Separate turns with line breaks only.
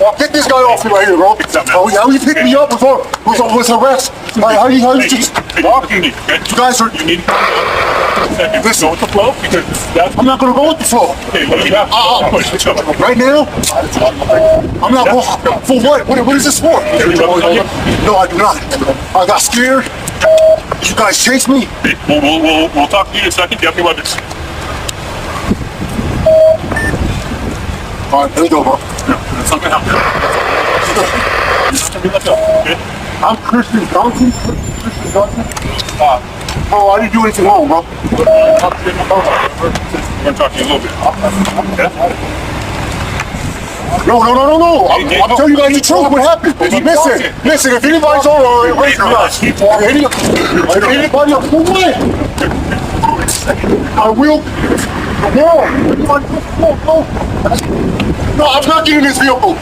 Get this guy off me right here, bro. How you picked me up was arrest? How you just?
You
guys are.
You need to listen with the flow because that's.
I'm not gonna go with the flow.
Okay, what do you have?
Right now, I'm not going. For what? What is this for? No, I do not. I got scared. You guys chased me.
We'll talk to you in a second. You have your weapons.
All right, there you go, bro.
That's not gonna happen. Okay?
I'm Christian Johnson. Christian Johnson. Bro, I didn't do anything wrong, bro.
We're gonna talk to you a little bit. Okay?
No. I'm telling you guys the truth. What happened? Listen. If anybody's on anybody else, no way. I will. No, I'm not getting this vehicle.